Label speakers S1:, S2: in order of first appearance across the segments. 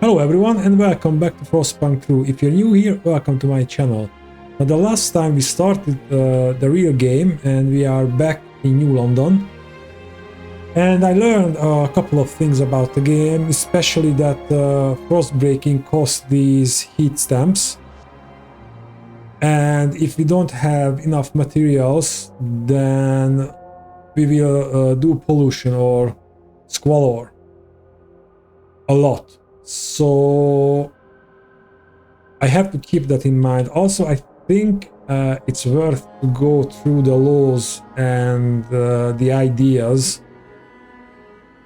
S1: Hello everyone and welcome back to Frostpunk 2. If you're new here, welcome to my channel. Now, the last time we started the real game and we are back in New London. And I learned a couple of things about the game, especially that frost breaking costs these heat stamps. And if we don't have enough materials, then we will do pollution or squalor a lot. So I have to keep that in mind. Also, I think it's worth to go through the laws and the ideas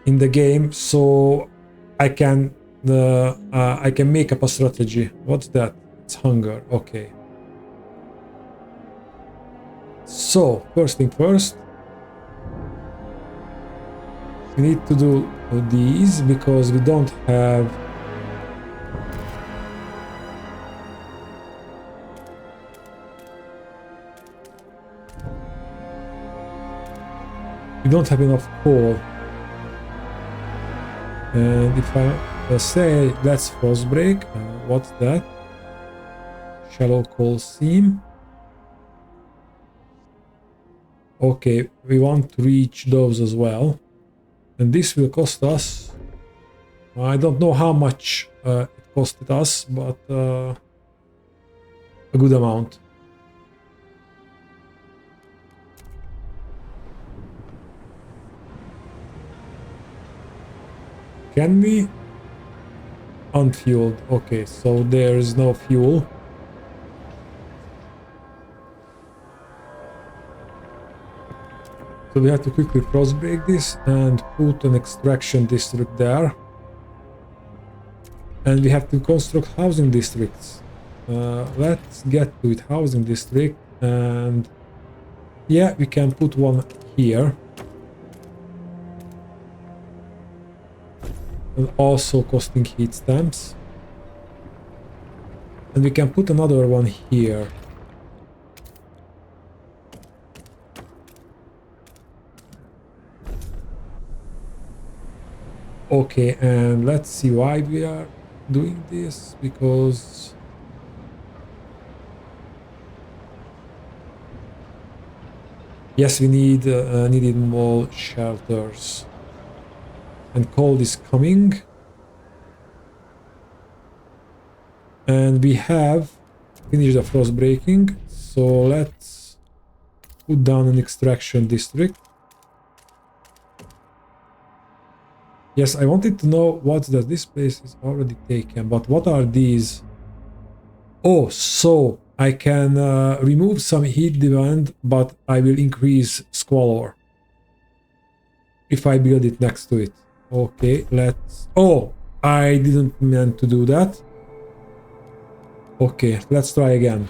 S1: in the game, so I can make up a strategy. What's that? It's hunger. Okay. So first thing first, we need to do these because we don't have. We don't have enough coal. And if I say let's frost break, what's that? Shallow coal seam. Okay, we want to reach those as well. And this will cost us, I don't know how much it costed us, but a good amount. Can we? Unfueled. Okay, so there is no fuel. So we have to quickly frost break this and put an extraction district there. And we have to construct housing districts. Let's get to it. Housing district. And yeah, we can put one here. And also costing heat stamps. And we can put another one here. Okay, and let's see why we are doing this, because yes, we needed more shelters. And cold is coming. And we have finished the frost breaking. So let's put down an extraction district. Yes, I wanted to know what does this place is already taken, but what are these? Oh, so I can remove some heat demand, but I will increase squalor if I build it next to it. Okay, let's... Oh, I didn't mean to do that. Okay, let's try again.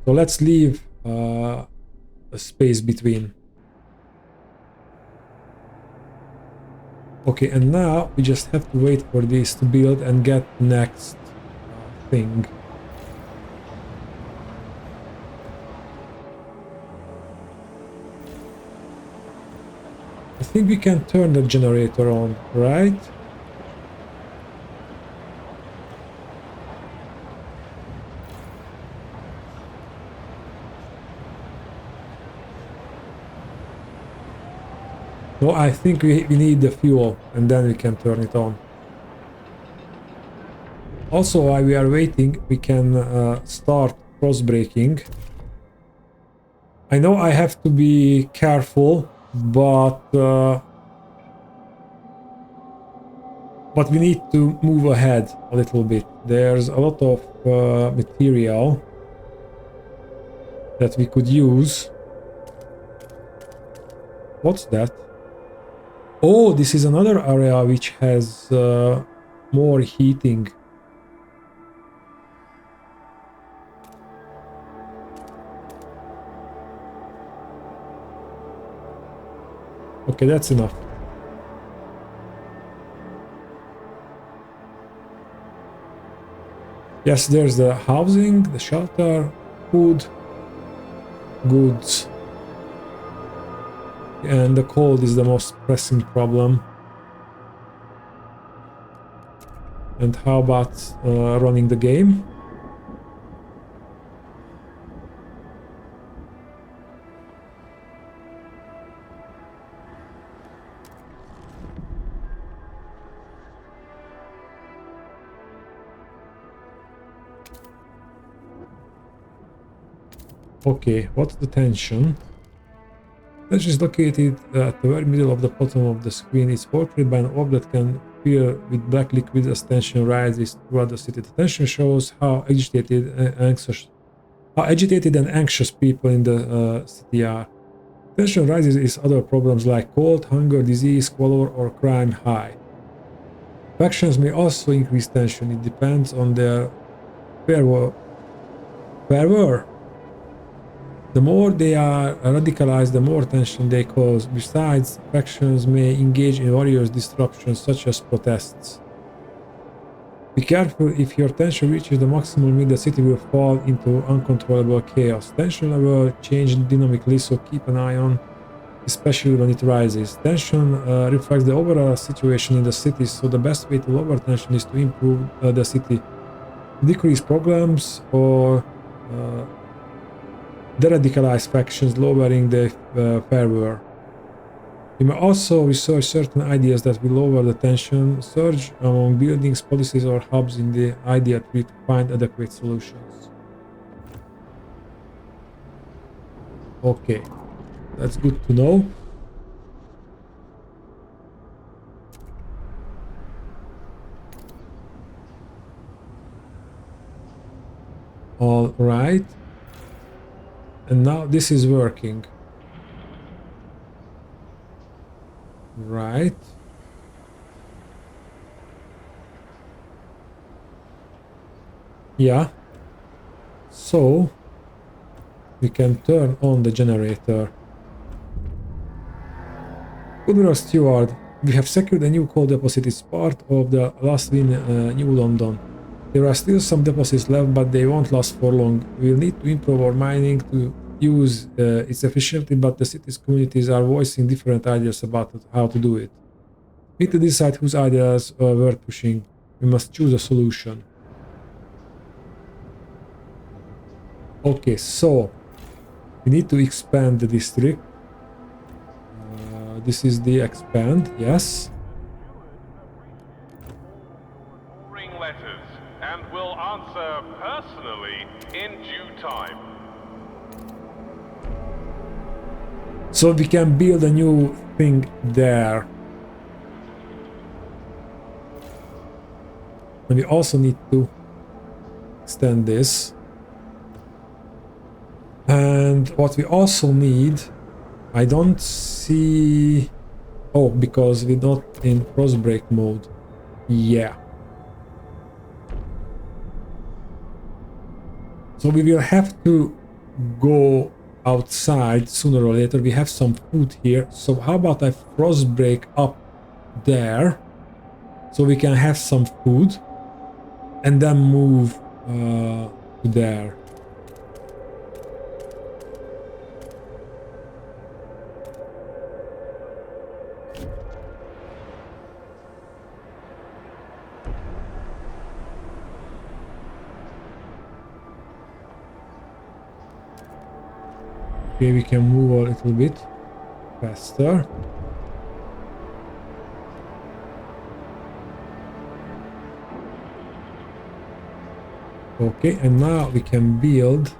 S1: So let's leave a space between. Okay, and now we just have to wait for this to build and get next thing. I think we can turn the generator on, right? No, I think we need the fuel and then we can turn it on. Also, while we are waiting, we can start frost breaking. I know I have to be careful, but we need to move ahead a little bit. There's a lot of material that we could use. What's that? Oh, this is another area which has more heating. Okay, that's enough. Yes, there's the housing, the shelter, food. goods. And the cold is the most pressing problem. And how about running the game? Okay, what's the tension? Tension is located at the very middle of the bottom of the screen. It's portrayed by an orb that can appear with black liquid as tension rises throughout the city. The tension shows how agitated and anxious people in the city are. Tension rises is other problems like cold, hunger, disease, squalor, or crime high. Factions may also increase tension. It depends on their fervor. The more they are radicalized, the more tension they cause. Besides, factions may engage in various disruptions such as protests. Be careful. If your tension reaches the maximum, the city will fall into uncontrollable chaos. Tension level changes dynamically, so keep an eye on, especially when it rises. Tension reflects the overall situation in the city, so the best way to lower tension is to improve the city, decrease problems, or de-radicalize factions, lowering the fervor. You may also research certain ideas that will lower the tension surge among buildings, policies, or hubs in the idea tree to find adequate solutions. Okay, that's good to know. All right. And now this is working. Right. Yeah. So we can turn on the generator. Good Steward, we have secured a new coal deposit. It's part of the last win New London. There are still some deposits left, but they won't last for long. We'll need to improve our mining to use its efficiency, but the city's communities are voicing different ideas about how to do it. We need to decide whose ideas are worth pushing. We must choose a solution. Okay, so we need to expand the district. This is the expand, yes.
S2: Letters and will answer personally in due time.
S1: So we can build a new thing there. And we also need to extend this. And what we also need, I don't see... Oh, because we're not in Frostbreak mode. Yeah. So we will have to go outside sooner or later. We have some food here. So how about I Frostbreak up there so we can have some food and then move to there. Okay, we can move a little bit faster. Okay, and now we can build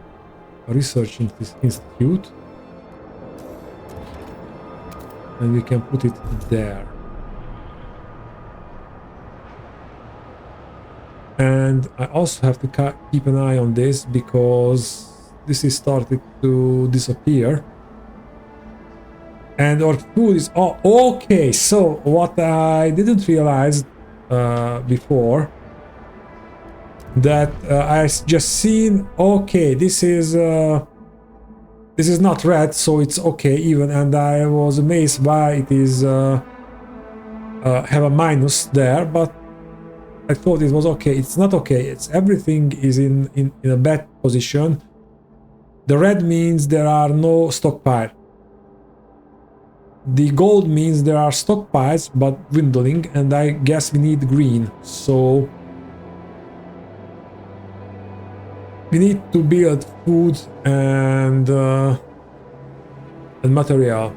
S1: a research institute. And we can put it there. And I also have to keep an eye on this because this is starting to disappear. And our food is... Oh, okay, so what I didn't realize before, that I just seen... Okay, this is not red, so it's okay even, and I was amazed why it is have a minus there, but I thought it was okay. It's not okay. It's everything is in a bad position. The red means there are no stockpile. The gold means there are stockpiles, but dwindling, and I guess we need green. So we need to build food and material.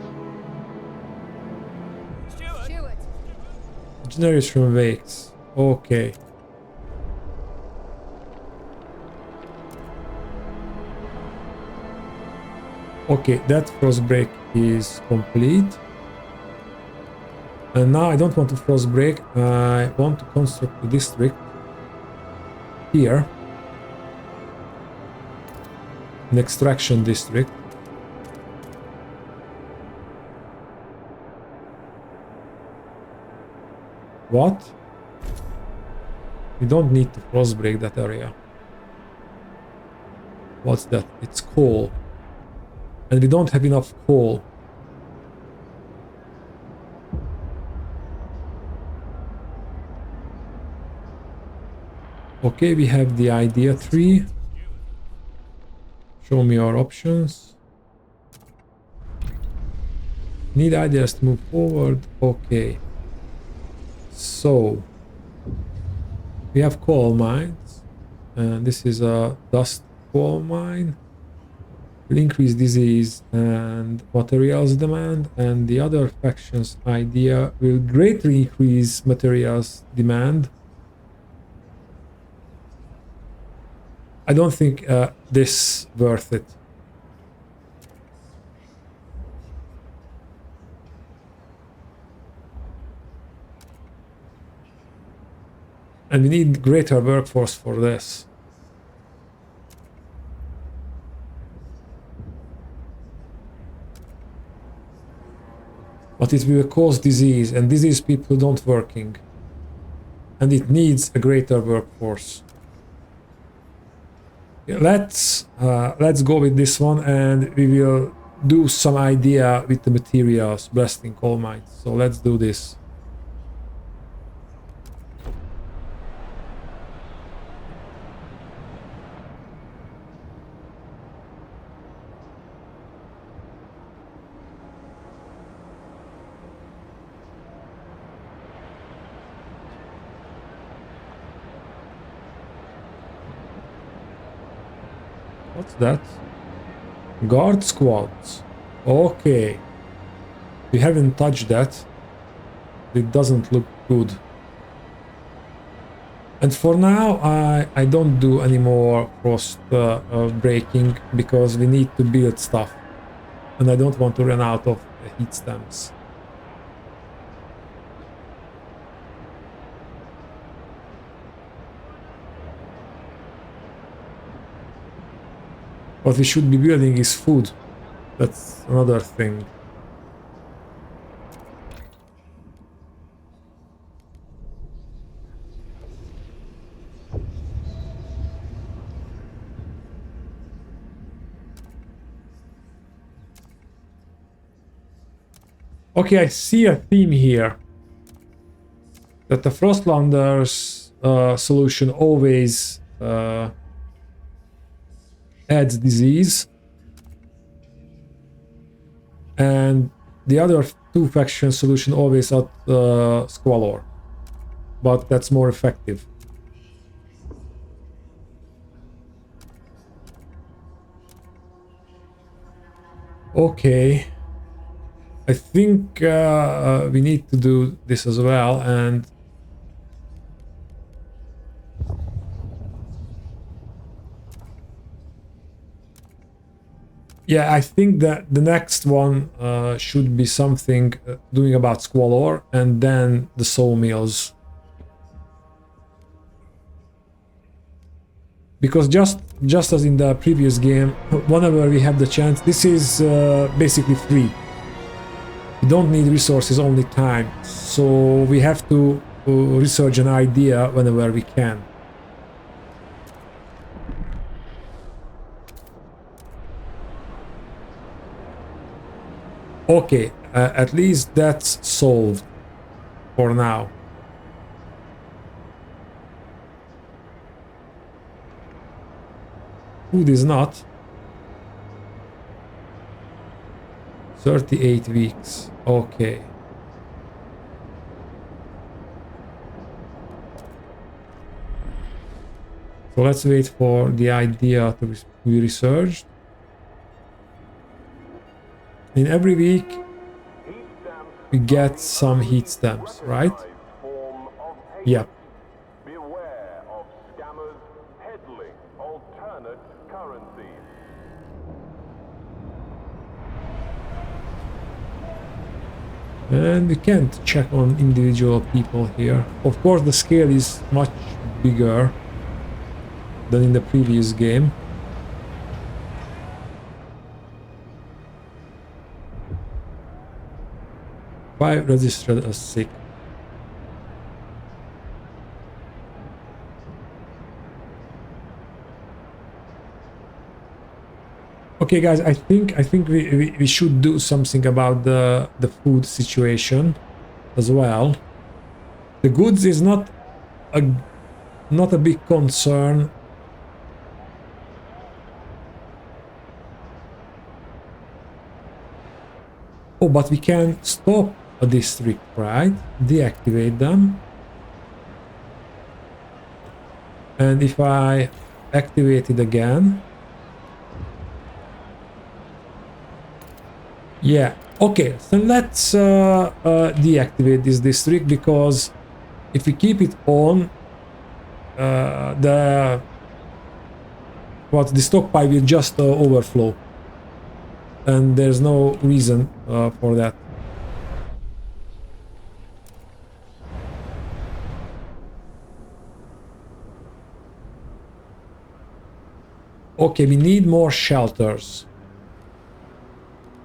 S1: Generation wakes. Okay. Okay, that frost break is complete. And now I don't want to frost break. I want to construct a district here. An extraction district. What? We don't need to frost break that area. What's that? It's coal. And we don't have enough coal. Okay, we have the idea tree. Show me our options. Need ideas to move forward. Okay. So we have coal mines, and this is a dust coal mine. Will increase disease and materials demand, and the other faction's idea will greatly increase materials demand. I don't think this worth it. And we need greater workforce for this. But it will cause disease, and disease people don't working. And it needs a greater workforce. Let's go with this one, and we will do some idea with the materials, blasting coal mines. So let's do this. What's that? Guard squads. Okay. We haven't touched that. It doesn't look good. And for now, I don't do any more frost breaking because we need to build stuff. And I don't want to run out of heat stamps. What we should be building is food. That's another thing. Okay, I see a theme here. That the Frostlander's solution always adds disease, and the other two faction solution always add squalor, but that's more effective. Okay, I think we need to do this as well, and yeah, I think that the next one should be something doing about squalor, and then the sawmills. Because just as in the previous game, whenever we have the chance, this is basically free. We don't need resources, only time. So we have to research an idea whenever we can. Okay, at least that's solved for now. Food is not. 38 weeks. Okay. So let's wait for the idea to be researched. In every week we get some heat stamps, right? Yep.
S2: Beware of scammers peddling alternate currencies.
S1: And we can't check on individual people here. Of course, the scale is much bigger than in the previous game. Five registered as sick. Okay, guys, I think we should do something about the food situation as well. The goods is not a big concern. Oh, but we can stop a district, right? Deactivate them. And if I activate it again, yeah, okay, so let's deactivate this district, because if we keep it on, the stockpile will just overflow, and there's no reason for that. Okay, we need more shelters.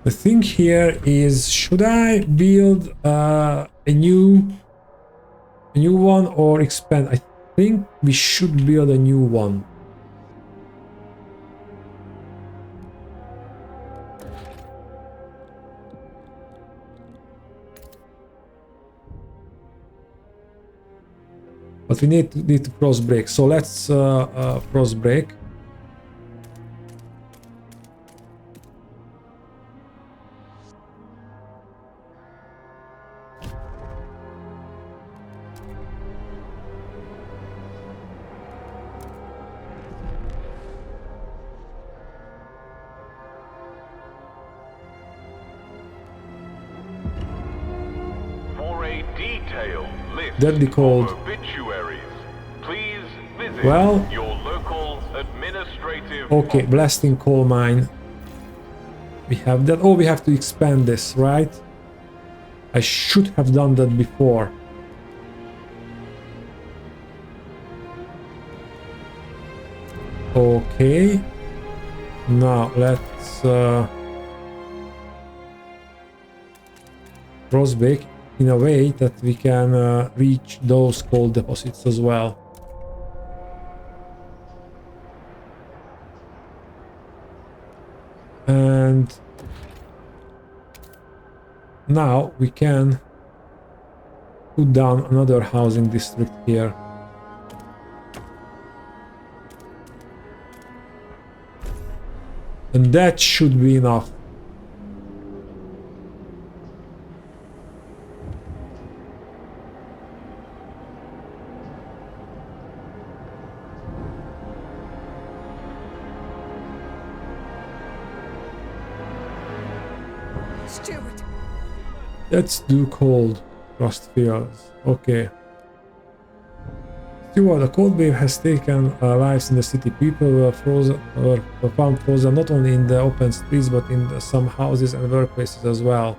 S1: The thing here is, should I build a new one or expand? I think we should build a new one. But we need to frost break. So let's frost break. Deadly cold.
S2: Please visit
S1: well,
S2: your local administrative
S1: okay, blasting coal mine. We have that. Oh, we have to expand this, right? I should have done that before. Okay. Now let's frost bake in a way that we can reach those coal deposits as well. And now we can put down another housing district here. And that should be enough. Let's do cold frost fields. Okay. Steward, a cold wave has taken lives in the city. People were found frozen not only in the open streets but in some houses and workplaces as well.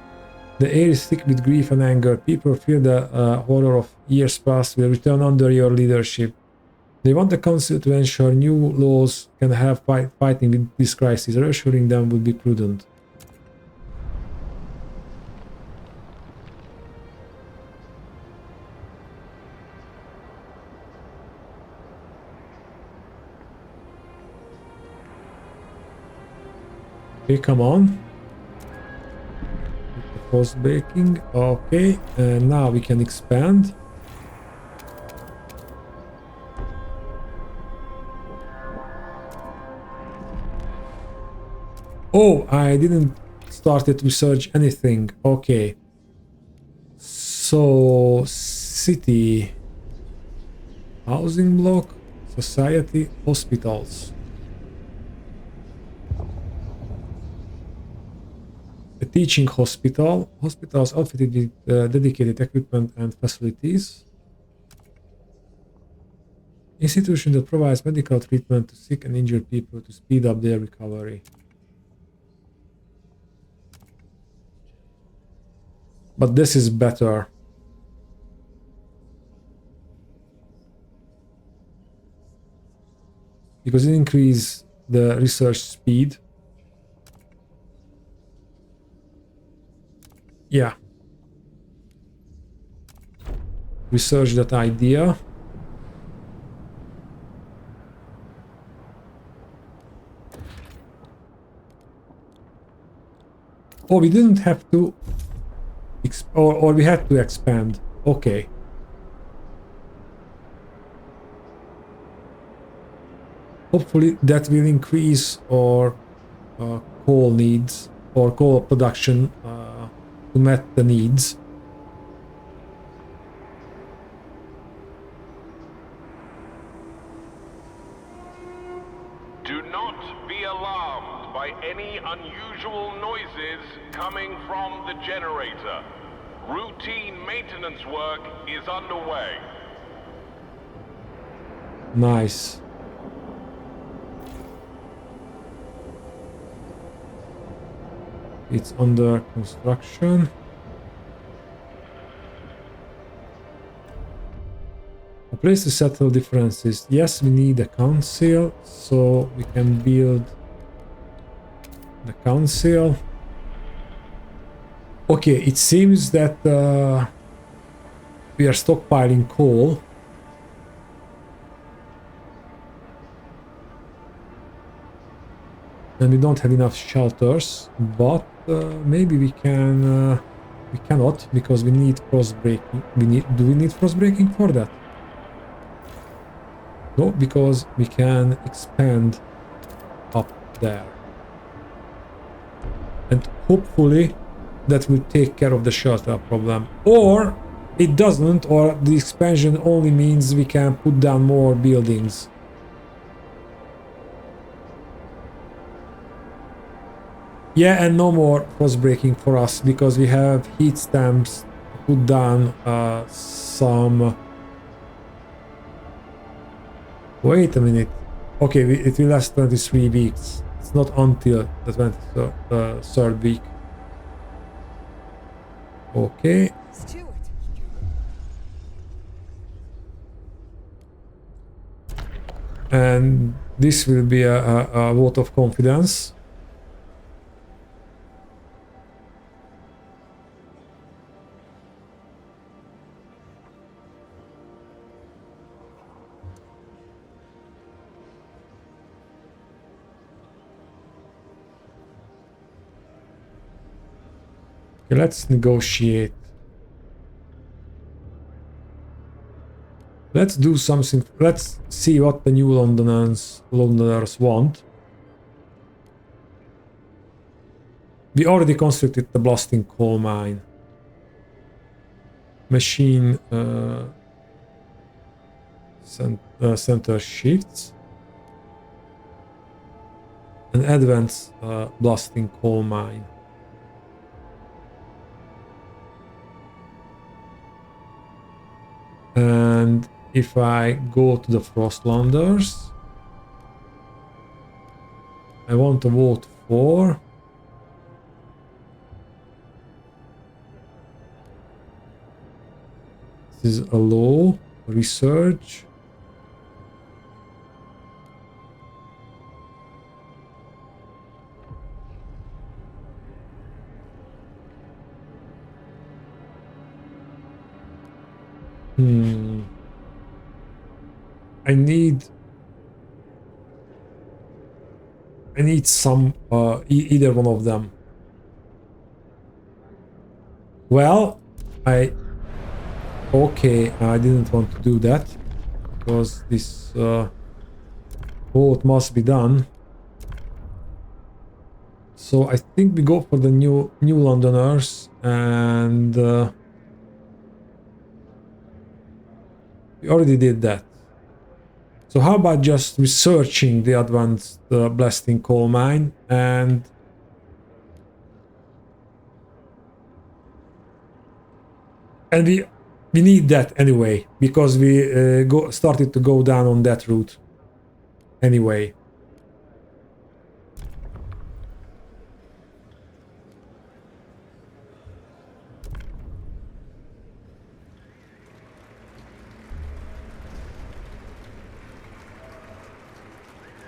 S1: The air is thick with grief and anger. People fear the horror of years past will return under your leadership. They want the council to ensure new laws can have fighting with this crisis. Reassuring them would be prudent. Okay, come on. Post baking. Okay, and now we can expand. Oh, I didn't started research anything. Okay. So city, housing block, society, hospitals. A teaching hospital. Hospitals outfitted with dedicated equipment and facilities. Institution that provides medical treatment to sick and injured people to speed up their recovery. But this is better. Because it increases the research speed. Yeah. Research that idea. Oh, we didn't have to... or we had to expand. Okay. Hopefully that will increase our coal needs or coal production to meet the needs.
S2: Do not be alarmed by any unusual noises coming from the generator. Routine maintenance work is underway.
S1: Nice. It's under construction. A place to settle differences. Yes, we need a council, so we can build the council. Okay, it seems that we are stockpiling coal. And we don't have enough shelters, but maybe we can... we cannot, because we need frost breaking. Do we need frost breaking for that? No, because we can expand up there. And hopefully that will take care of the shelter problem. Or it doesn't, or the expansion only means we can put down more buildings. Yeah, and no more frost breaking for us, because we have heat stamps to put down some... Wait a minute. Okay, it will last 23 weeks. It's not until the 23rd week. Okay. And this will be a vote of confidence. Okay, let's negotiate. Let's do something. Let's see what the new Londoners want. We already constructed the blasting coal mine. Machine center shifts. An advanced blasting coal mine. And if I go to the Frostlanders, I want to vote for this is a law research. I need some either one of them. Well, okay, I didn't want to do that because this vote must be done. So I think we go for the New Londoners, and we already did that. So how about just researching the advanced blasting coal mine, and we need that anyway, because we started to go down on that route anyway.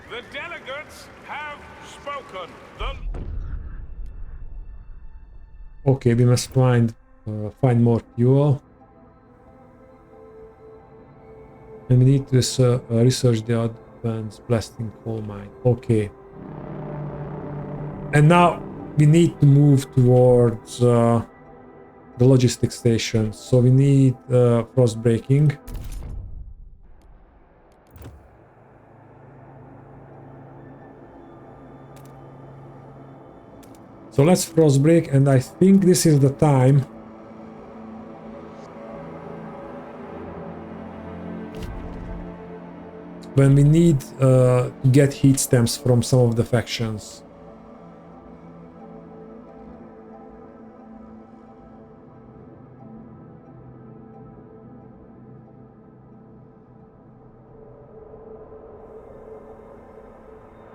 S2: The delegates have spoken.
S1: Okay, we must find more fuel, and we need to research the advanced blasting coal mine. Okay, and now we need to move towards the logistics station. So we need frost breaking. So let's frost break, and I think this is the time when we need to get heat stamps from some of the factions.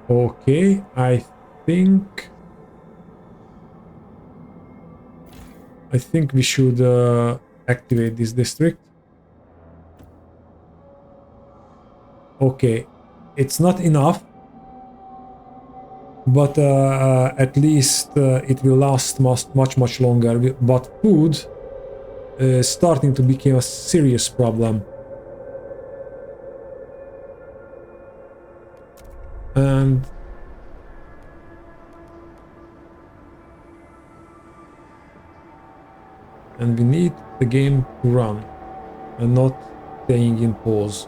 S1: Okay, I think we should activate this district. Okay, it's not enough, but at least it will last much longer. But food is starting to become a serious problem. And we need the game to run and not staying in pause.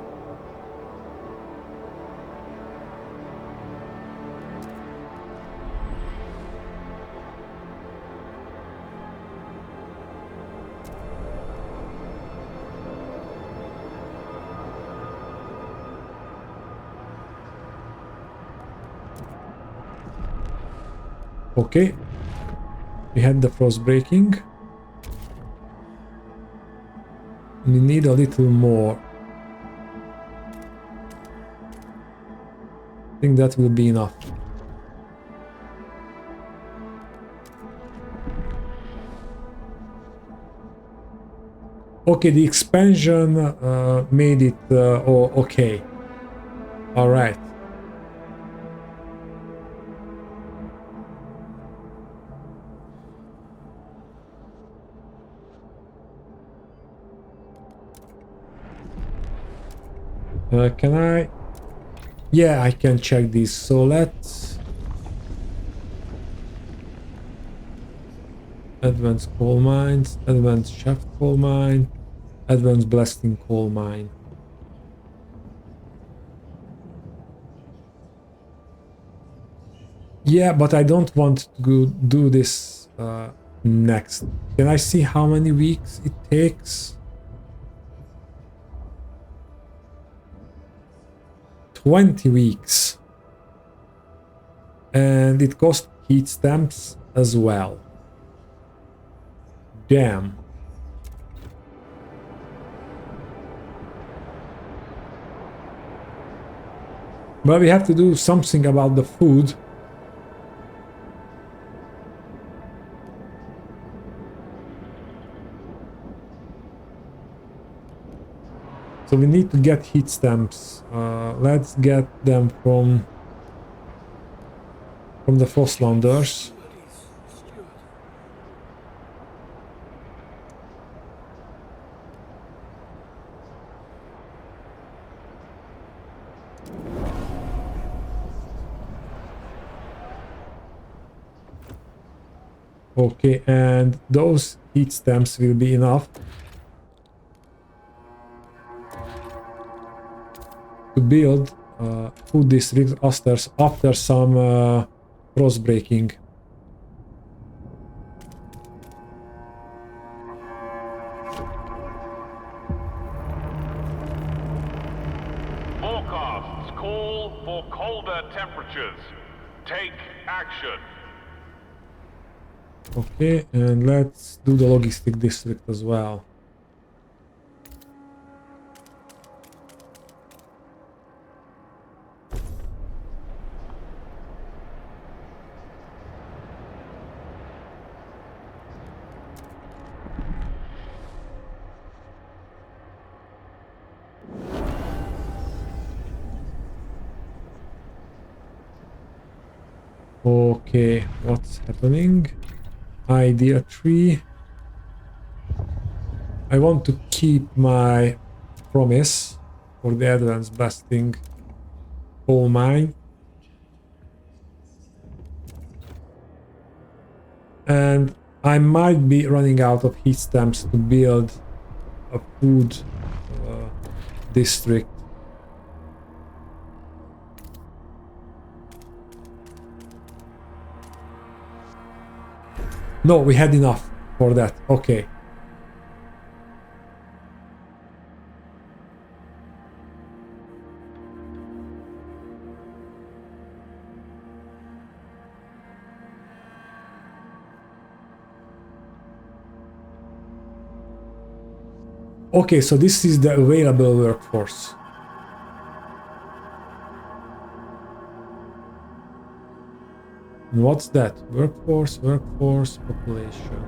S1: Okay, we had the frost breaking. We need a little more. I think that will be enough. Okay, the expansion made it okay. All right. Can I? Yeah, I can check this. So let's advanced coal mines, advanced shaft coal mine, advanced blasting coal mine. Yeah, but I don't want to do this next. Can I see how many weeks it takes? 20 weeks. And it costs heat stamps as well. Damn. But we have to do something about the food. So we need to get heat stamps. Let's get them from the Frostlanders. Okay, and those heat stamps will be enough to build food districts after some frost breaking.
S2: call for colder temperatures. Take action.
S1: Okay, and let's do the logistic district as well. Okay, what's happening? Idea tree. I want to keep my promise for the advanced blasting coal mine. And I might be running out of heat stamps to build a food district. No, we had enough for that. Okay. Okay, so this is the available workforce. And what's that? Workforce, population.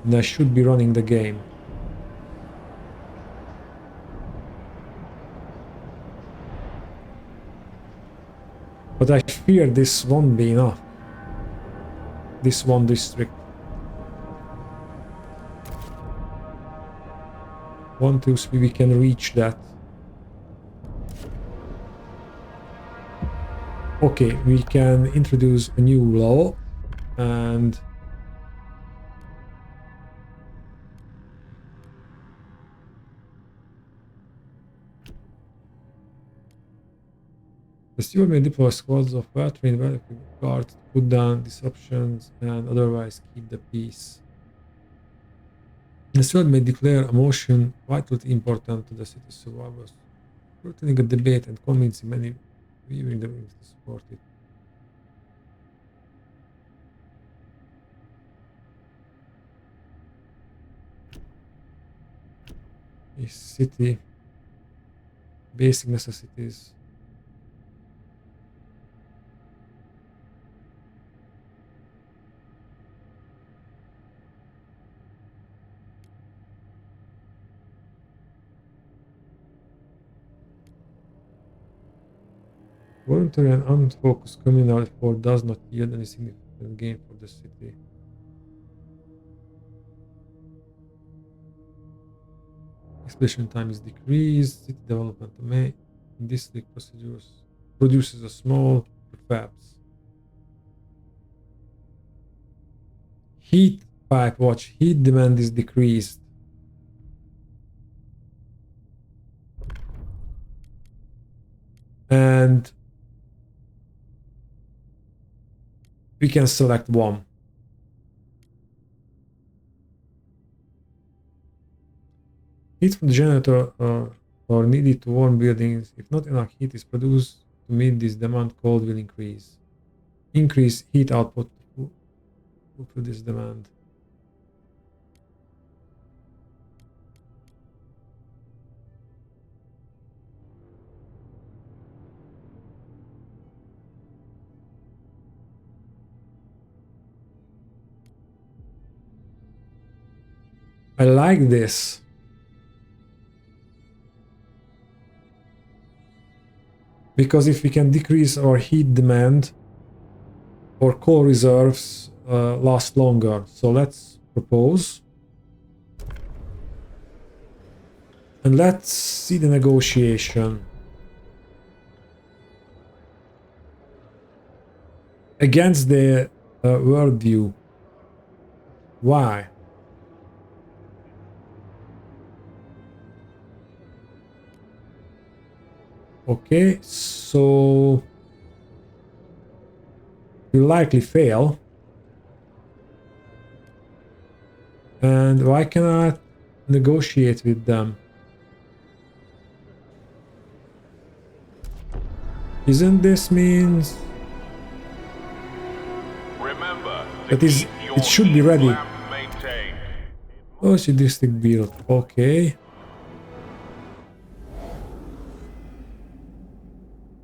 S1: And I should be running the game. But I fear this won't be enough. This one district. 1, 2, 3, we can reach that. Okay, we can introduce a new law and the steward may deploy squads of well-trained guards to put down disruptions and otherwise keep the peace. The steward may declare a motion vitally important to the city's survivors, shortening a debate and convincing many viewing the room to support it. A city, basic necessities. Voluntary and unfocused communal effort does not yield any significant gain for the city. Exploration time is decreased. City development may in district procedures produces a small prefabs. Heat pipe watch. Heat demand is decreased. And we can select one. Heat from the generator are needed to warm buildings. If not enough heat is produced to meet this demand, cold will increase. Increase heat output to fulfill this demand. I like this. Because if we can decrease our heat demand, our coal reserves last longer. So let's propose. And let's see the negotiation. Against the worldview. Why? Okay, so we'll likely fail. And why cannot negotiate with them? Isn't this means
S2: Remember
S1: that
S2: to
S1: is
S2: keep your
S1: it should be
S2: heat
S1: ready?
S2: lamp maintained.
S1: Oh, she district built. Okay.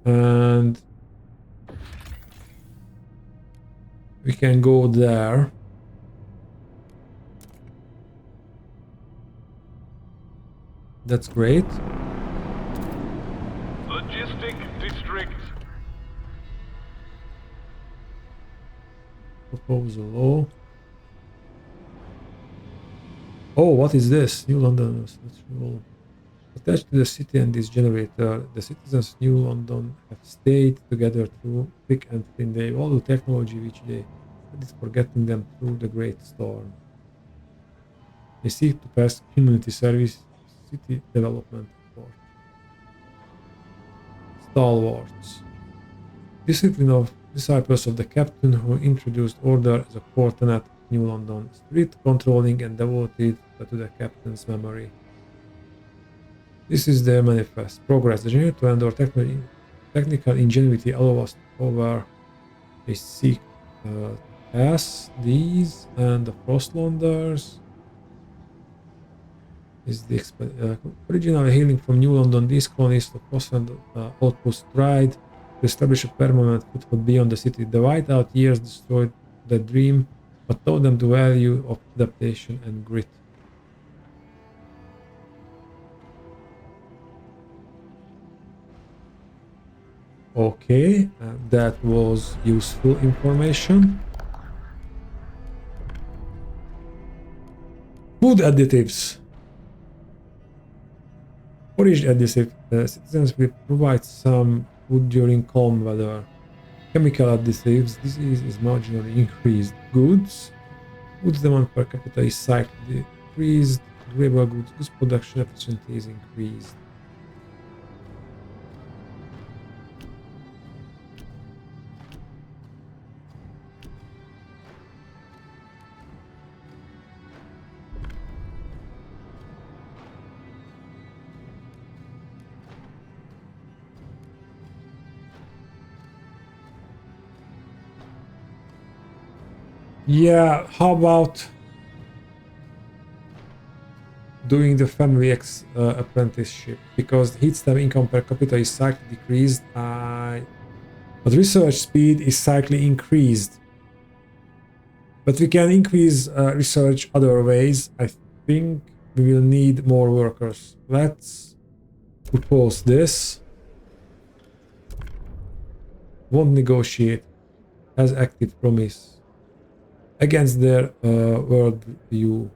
S1: And we can go there. That's great.
S2: Logistic district.
S1: Proposal. Oh, what is this? New London Central. Attached to the city and this generator, the citizens of New London have stayed together through thick and thin. They evolve technology which they credit for getting them through the Great Storm. They seek to pass community service, city development report. Stalwarts. Discipline of disciples of the captain who introduced order as a core tenet of New London. Strict, controlling, and devoted to the captain's memory. This is their manifest. Progress. The generator and our technical ingenuity allow us to cover. They seek to pass these and the Frostlanders. Is the originally hailing from New London, these colonists of Frostland outposts tried to establish a permanent foothold beyond the city. The whiteout years destroyed the dream, but taught them the value of adaptation and grit. Okay, that was useful information. Food additives. Forage additive. Citizens will provide some food during calm weather. Chemical additives. Disease is marginally increased. Goods. Goods demand per capita is slightly decreased. Durable goods production efficiency is increased. Yeah, how about doing the family apprenticeship? Because heat stem income per capita is slightly decreased, but research speed is slightly increased. But we can increase research other ways. I think we will need more workers. Let's propose this. Won't negotiate. Has active promise against their world view.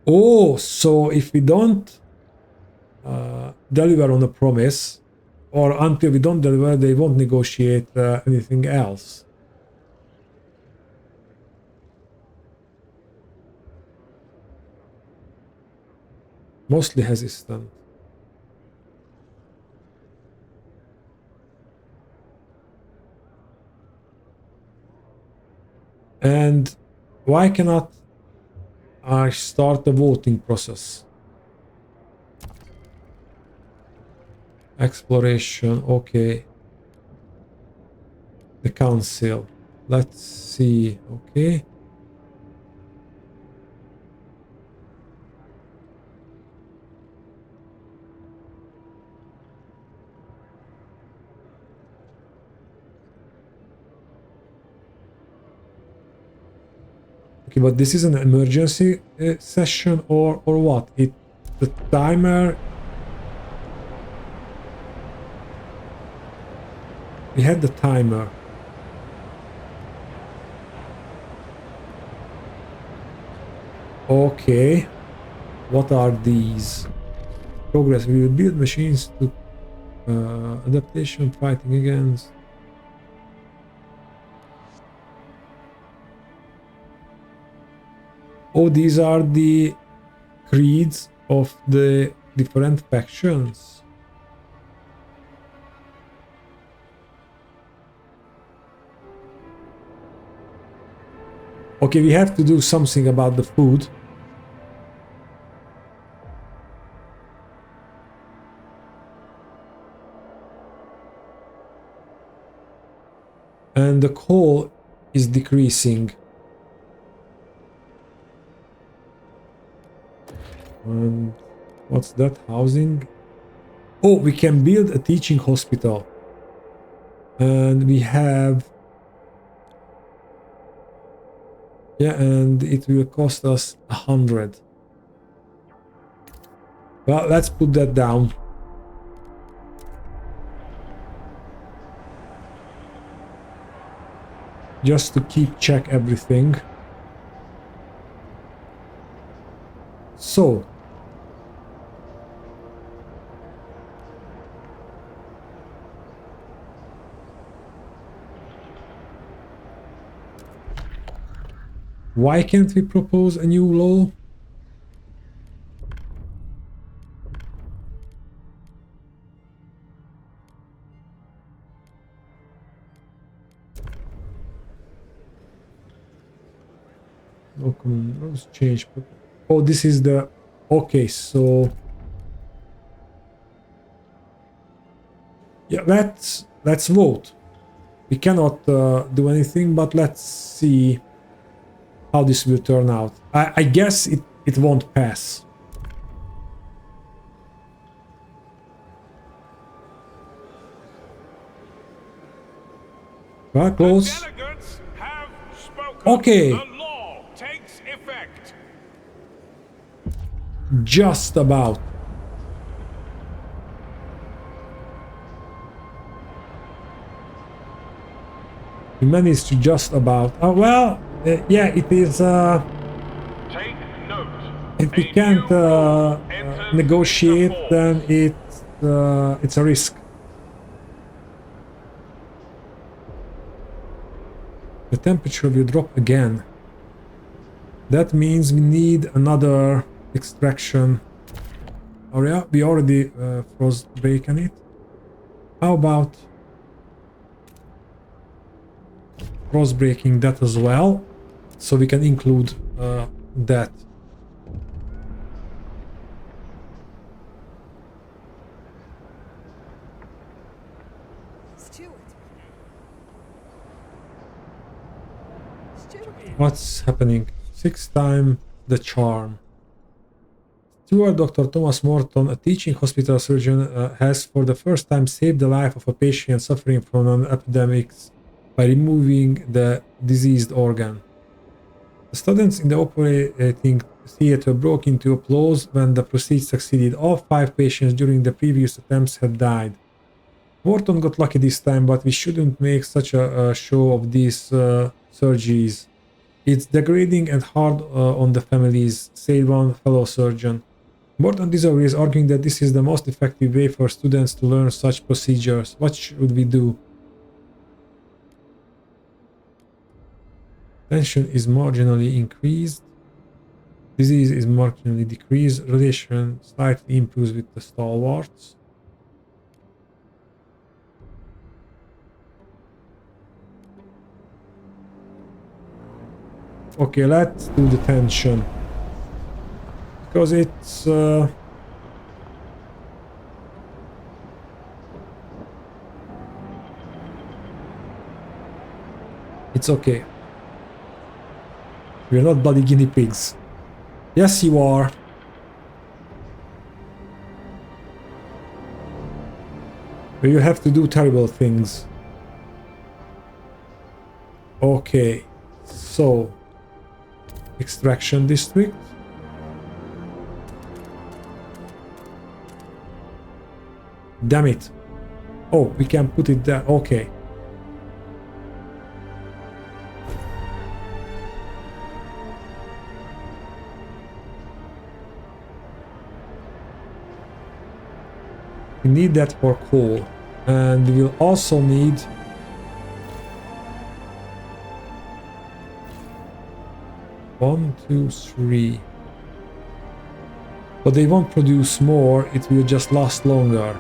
S1: Oh, so if we don't deliver on a promise, or until we don't deliver, they won't negotiate anything else. Mostly hesitant. And why cannot I start the voting process? Exploration, okay. The council. Let's see, okay. Okay, but this is an emergency session or what? The timer. We had the timer. Okay. What are these? Progress. We will build machines to adaptation, fighting against. Oh, these are the creeds of the different factions. Okay, we have to do something about the food. And the coal is decreasing. And what's that? Housing? Oh, we can build a teaching hospital. And we have... Yeah, and it will cost us 100. Well, let's put that down. Just to keep check everything. So. Why can't we propose a new law? No common rules change. Oh, this is the... Okay, so... Yeah, let's vote. We cannot do anything, but let's see how this will turn out. I guess it won't pass. Well, close. Okay.
S2: The law takes effect.
S1: Just about. We managed to just about. Oh, well, yeah, it is.
S2: Take note.
S1: If we can't negotiate, then it's a risk. The temperature will drop again. That means we need another extraction area. We already frost break on it. How about cross breaking that as well, so we can include that. What's happening? 6 times the charm. Steward Dr. Thomas Morton, a teaching hospital surgeon, has for the first time saved the life of a patient suffering from an epidemic by removing the diseased organ. The students in the operating theater broke into applause when the procedure succeeded. All 5 patients during the previous attempts had died. Morton got lucky this time, but we shouldn't make such a show of these surgeries. It's degrading and hard on the families, said one fellow surgeon. Morton disagrees, arguing that this is the most effective way for students to learn such procedures. What should we do? Tension is marginally increased. Disease is marginally decreased. Radiation slightly improves with the stalwarts. Okay, let's do the tension. Because it's... it's okay. We're not bloody guinea pigs. Yes, you are. But you have to do terrible things. Okay, so... Extraction district. Damn it. Oh, we can put it there. Okay. We need that for coal. And we'll also need... One, two, three. But they won't produce more, it will just last longer.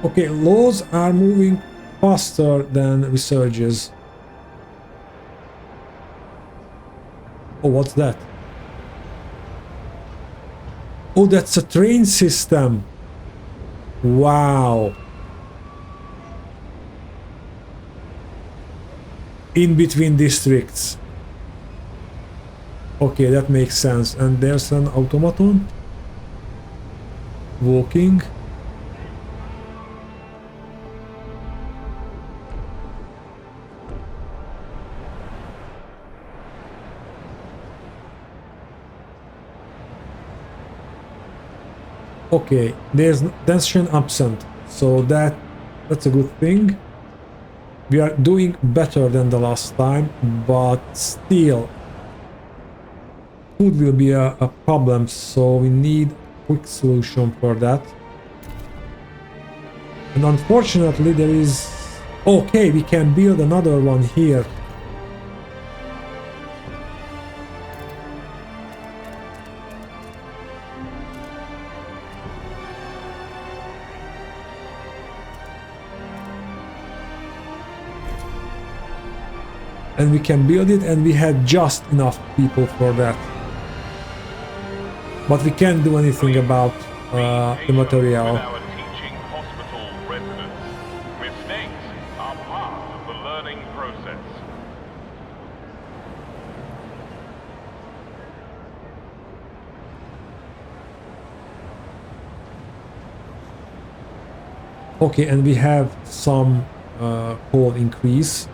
S1: Okay, laws are moving faster than resurges. Oh, what's that? Oh, that's a train system. Wow. In between districts. Okay, that makes sense. And there's an automaton walking. Okay, there's tension absent, so that's a good thing. We are doing better than the last time, but still food will be a problem, so we need a quick solution for that. And unfortunately there is... Okay, we can build another one here. And we can build it, and we had just enough people for that. But we can't do anything about the material.
S2: Our teaching hospital residents. Mistakes are part of the learning process.
S1: Okay, and we have some coal increase.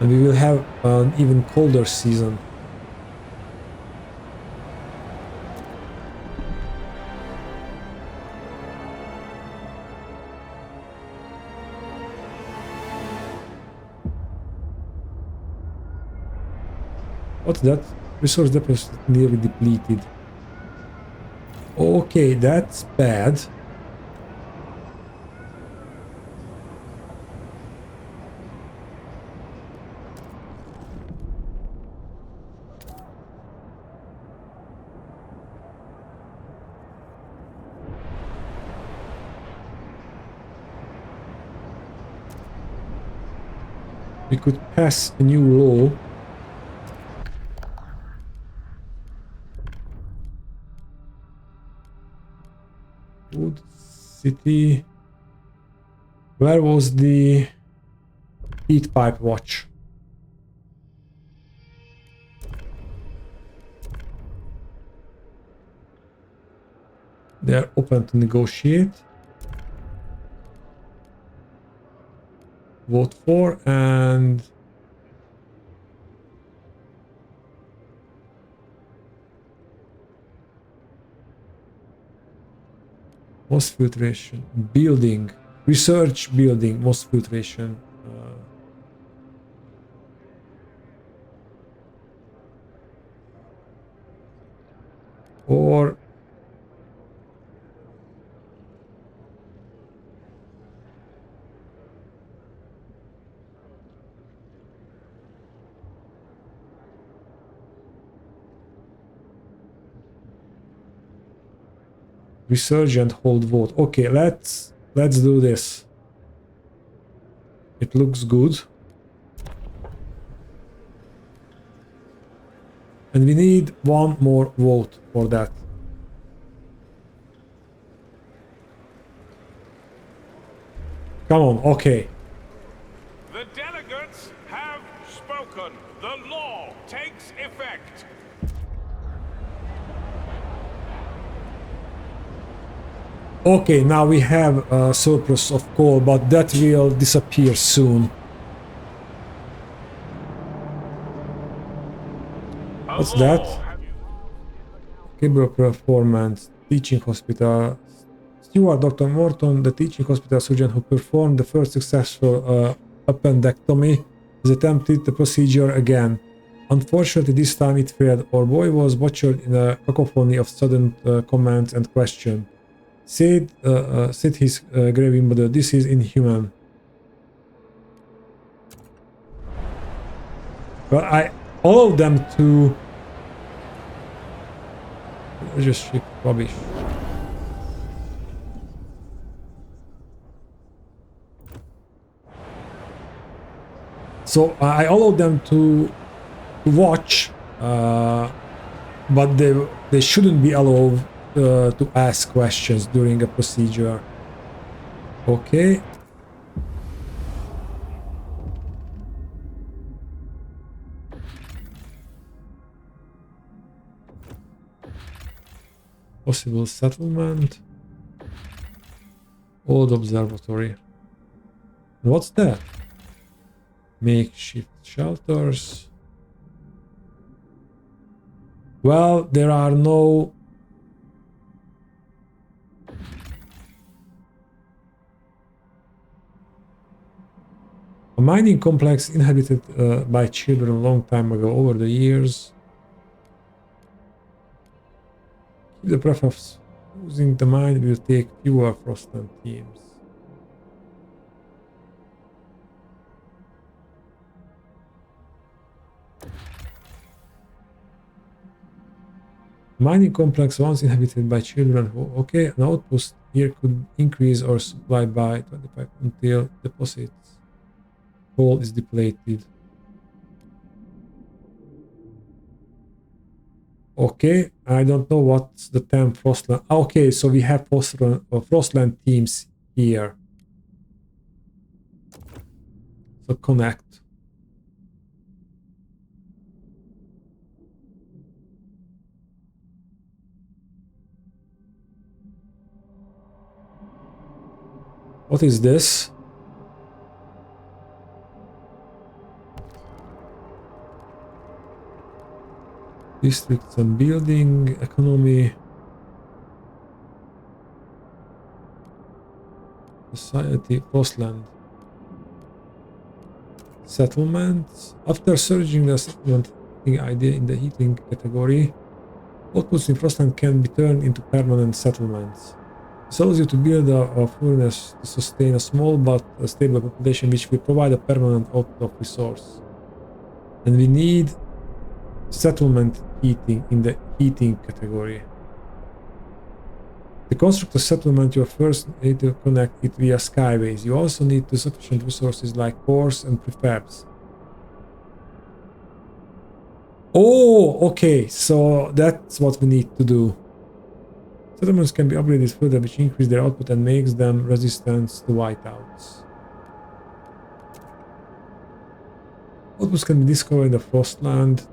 S1: And we will have an even colder season. What's that? Resource deposit nearly depleted. Okay, that's bad. We could pass a new law. Wood City. Where was the heat pipe watch? They're open to negotiate. Vote for, and most filtration building, research building, most filtration. Or research and hold vote. Okay, let's do this. It looks good. And we need one more vote for that. Come on, okay.
S2: The delegates have spoken. The law takes effect.
S1: Okay, now we have a surplus of coal, but that will disappear soon. What's that? Cable performance, teaching hospital. Steward Dr. Morton, the teaching hospital surgeon who performed the first successful appendectomy, has attempted the procedure again. Unfortunately, this time it failed. Our boy was butchered in a cacophony of sudden comments and questions. Said his grieving mother, "This is inhuman." Well, I allowed them to Just ship rubbish. So I allowed them to watch, but they shouldn't be allowed to ask questions during a procedure. Okay. Possible settlement. Old observatory. What's that? Makeshift shelters. Well, there are no... A mining complex inhabited by children a long time ago. Over the years, keep the preface. Using the mine will take fewer Frostland teams. Mining complex once inhabited by children who, okay, an outpost here could increase our supply by 25 until deposits coal is depleted. Okay, I don't know what's the term Frostland. Okay, so we have Frostland teams here. So connect. What is this? Districts and building economy. Society, Frostland. Settlements. After surging the settlement idea in the heating category, outputs in Frostland can be turned into permanent settlements. This allows you to build a furnace to sustain a small but a stable population which will provide a permanent output of resource. And we need settlement heating in the heating category. To construct a settlement, you first need to connect it via skyways. You also need sufficient resources like cores and prefabs. Oh, okay, so that's what we need to do. Settlements can be upgraded further, which increase their output and makes them resistant to whiteouts. Outposts can be discovered in the Frostland.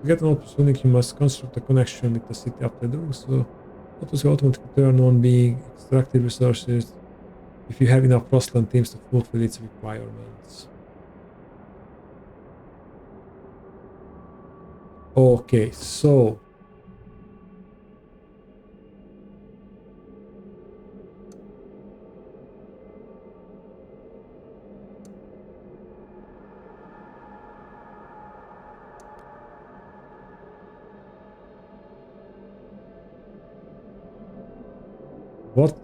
S1: To get an outpost unique, you must construct a connection with the city. After doing so, outposts will automatically turn on being extracted resources if you have enough Frostland teams to fulfill its requirements. Okay, so what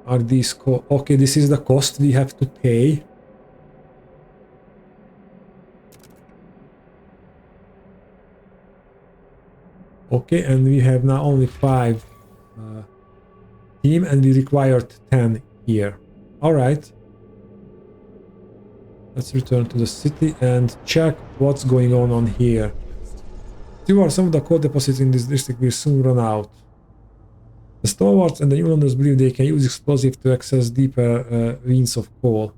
S1: are these okay, this is the cost we have to pay. Okay, and we have now only 5 team and we required 10 here. Alright. Let's return to the city and check what's going on here. Some of the coal deposits in this district will soon run out. The stalwarts and the Newlanders believe they can use explosives to access deeper veins of coal.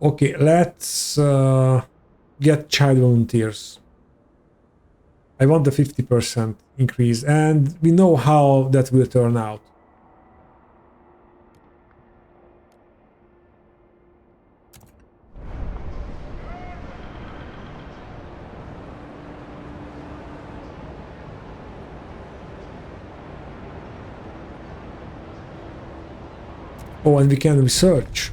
S1: Okay, let's get child volunteers. I want the 50% increase, and we know how that will turn out. Oh, and we can research.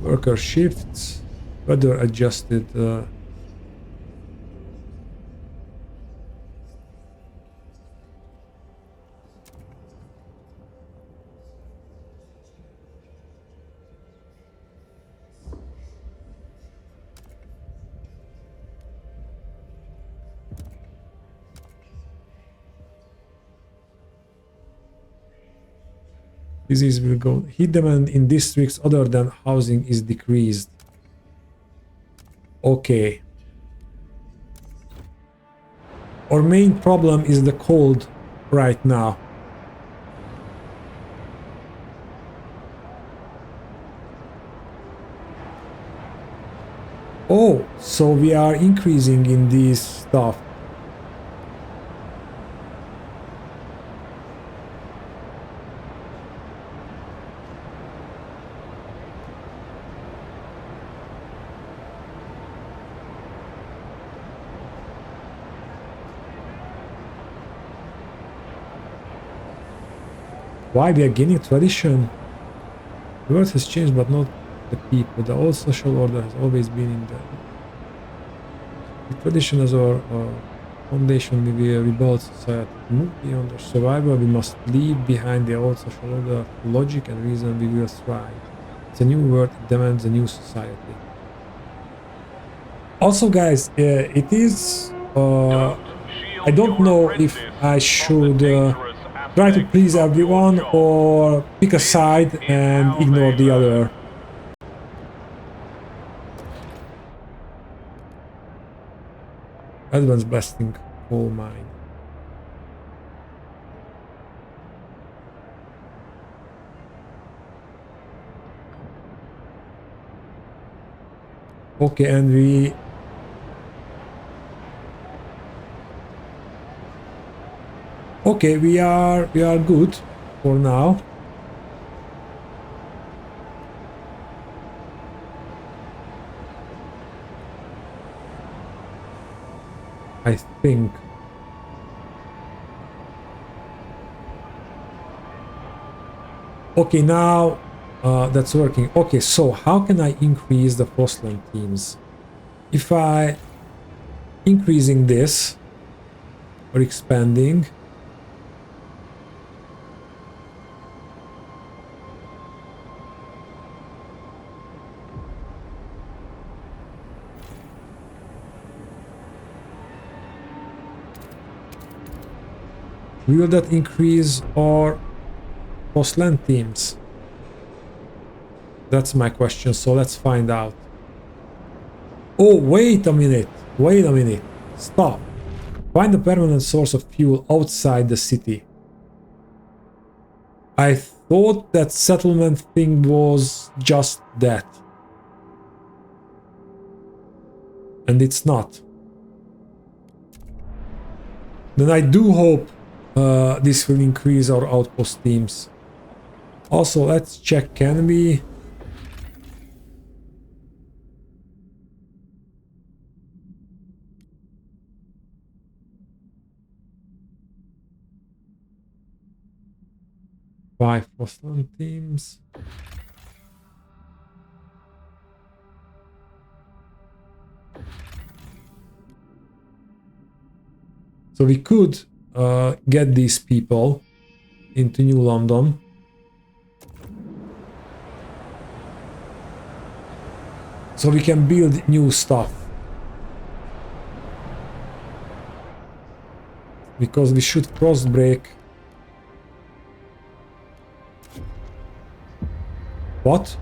S1: Worker shifts, weather adjusted. Disease will go. Heat demand in districts other than housing is decreased. Okay. Our main problem is the cold right now. Oh, so we are increasing in this stuff. Why we are gaining tradition? The world has changed, but not the people. The old social order has always been in the tradition as our foundation. We will rebuild society. To move beyond our survival, we must leave behind the old social order. Logic and reason, we will thrive. It's a new world. It demands a new society. Also, guys, it is. I don't know if I should try to please everyone or pick a side and ignore the other. Advanced blasting coal mine. Okay, and we okay, we are good for now. I think. Okay, now that's working. Okay, so how can I increase the Frostland teams? If I increasing this or expanding, will that increase our Frostland teams? That's my question, so let's find out. Oh, wait a minute. Wait a minute. Stop. Find a permanent source of fuel outside the city. I thought that settlement thing was just that. And it's not. Then I do hope this will increase our outpost teams. Also, let's check, can we... Five Frostland teams. So we could get these people into New London. So we can build new stuff. Because we should cross break. What?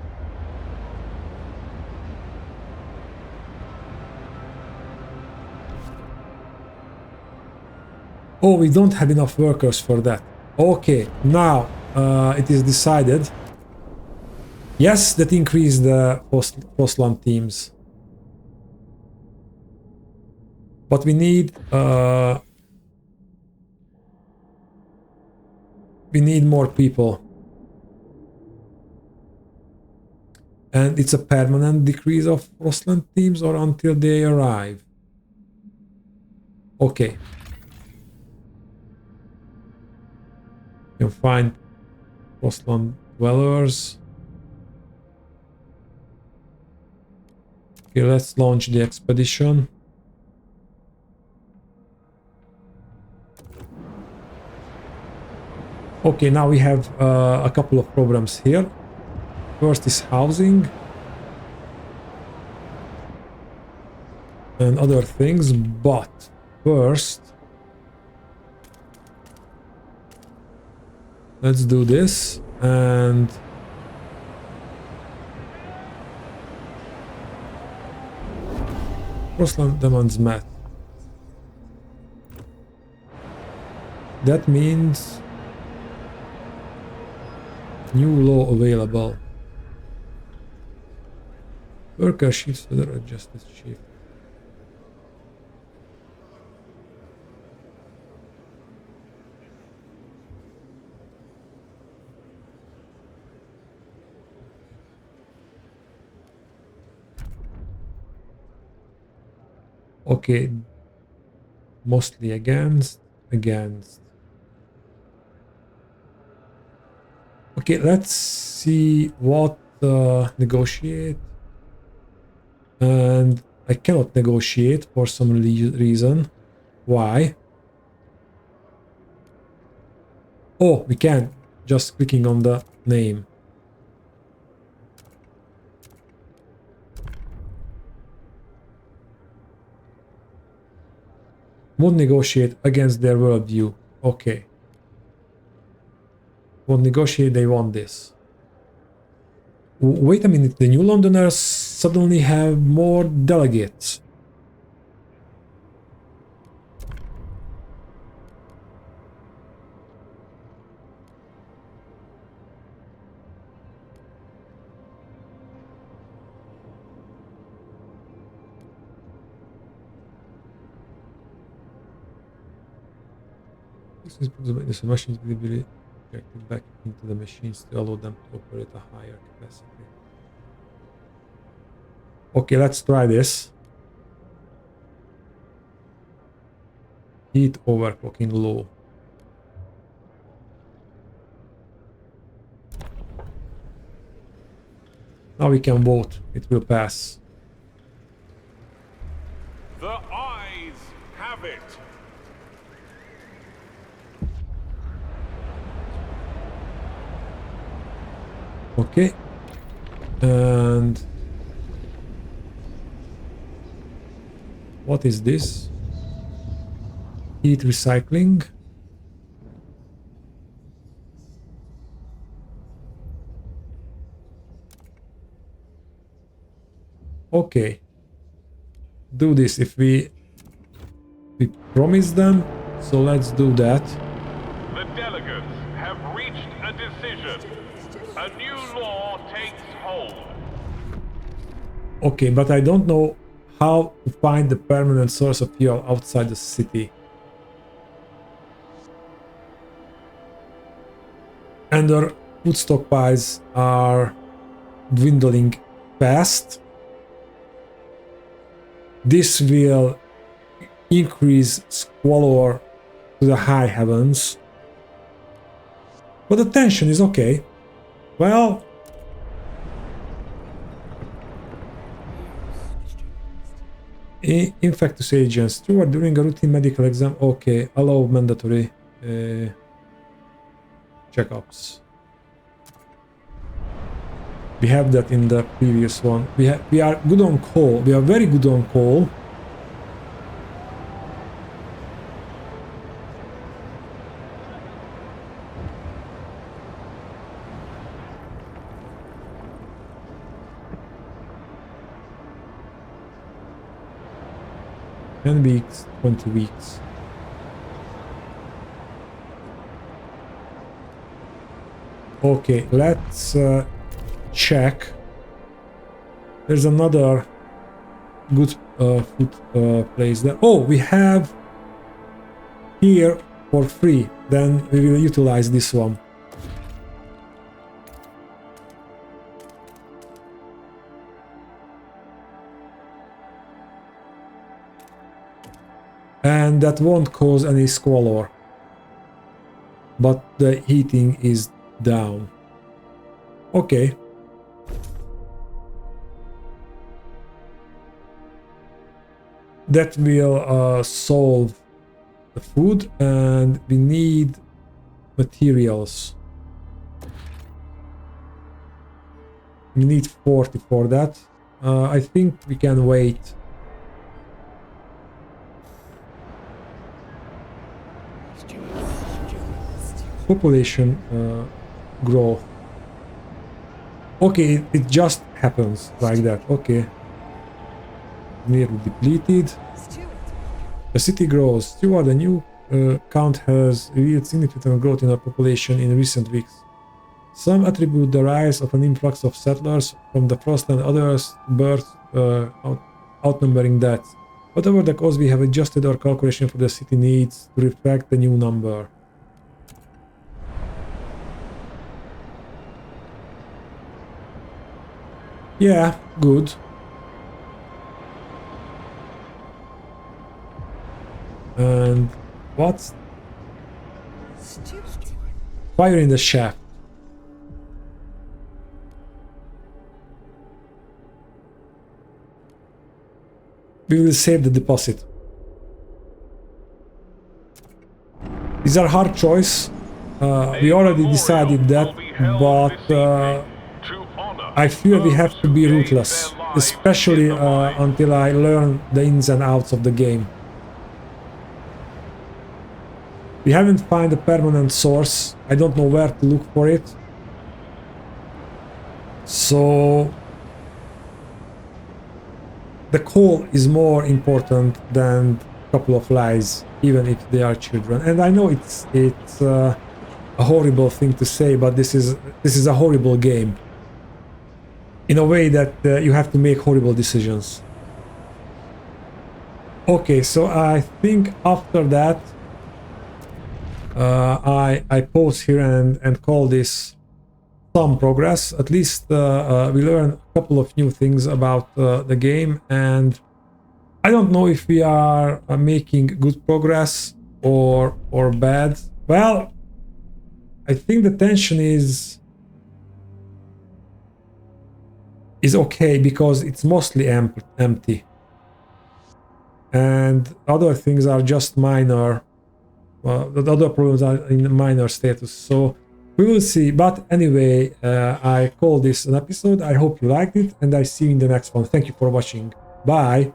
S1: Oh, we don't have enough workers for that. Okay, now it is decided. Yes, that increased the Frostland teams. But we need more people. And it's a permanent decrease of Frostland teams or until they arrive? Okay. You can find Frostland dwellers. Okay, let's launch the expedition. Okay, now we have a couple of problems here. First is housing and other things, but first let's do this and Frostland demands math. That means new law available. Worker shifts further adjusted shift. Okay, mostly against. Okay, let's see what negotiate. And I cannot negotiate for some reason. Why? Oh, we can. Just clicking on the name. Won't negotiate against their worldview. Okay. Won't negotiate, they want this. Wait a minute, the New Londoners suddenly have more delegates. This machines will be rejected back into the machines to allow them to operate a higher capacity. Okay, let's try this. Heat overclocking low. Now we can vote. It will pass.
S2: The eyes have it.
S1: Okay. And what is this? Heat recycling. Okay. Do this if we promise them. So let's do that.
S2: The delegates have reached a decision. A new law takes hold.
S1: Okay, but I don't know how to find the permanent source of fuel outside the city. And our food stockpiles are dwindling fast. This will increase squalor to the high heavens. But the tension is okay. Well, infectious agents. True, during a routine medical exam. Okay, allow mandatory checkups. We have that in the previous one. We are good on call. We are very good on call. $10 weeks, 20 weeks. Okay, let's check. There's another good food place there. Oh, we have here for free. Then we will utilize this one. And that won't cause any squalor. But the heating is down. Okay. That will solve the food, and we need materials. We need 40 for that. I think we can wait. Population growth. Okay, it just happens like that. Okay. Nearly depleted. The city grows. Steward, the new count has revealed significant growth in our population in recent weeks. Some attribute the rise of an influx of settlers from the frost and others births outnumbering deaths. Whatever the cause, we have adjusted our calculation for the city needs to reflect the new number. Yeah, good. And what's fire in the shaft? We will save the deposit. These are hard choice. We already decided that, but I fear we have to be ruthless, especially until I learn the ins and outs of the game. We haven't found a permanent source. I don't know where to look for it. So the call is more important than a couple of lies, even if they are children. And I know it's a horrible thing to say, but this is a horrible game. In a way that you have to make horrible decisions. Okay, so I think after that I pause here and call this some progress. At least we learn a couple of new things about the game, and I don't know if we are making good progress or bad. Well, I think the tension is okay because it's mostly empty, and other things are just minor. The other problems are in minor status, so we will see. But anyway, I call this an episode. I hope you liked it, and I see you in the next one. Thank you for watching. Bye.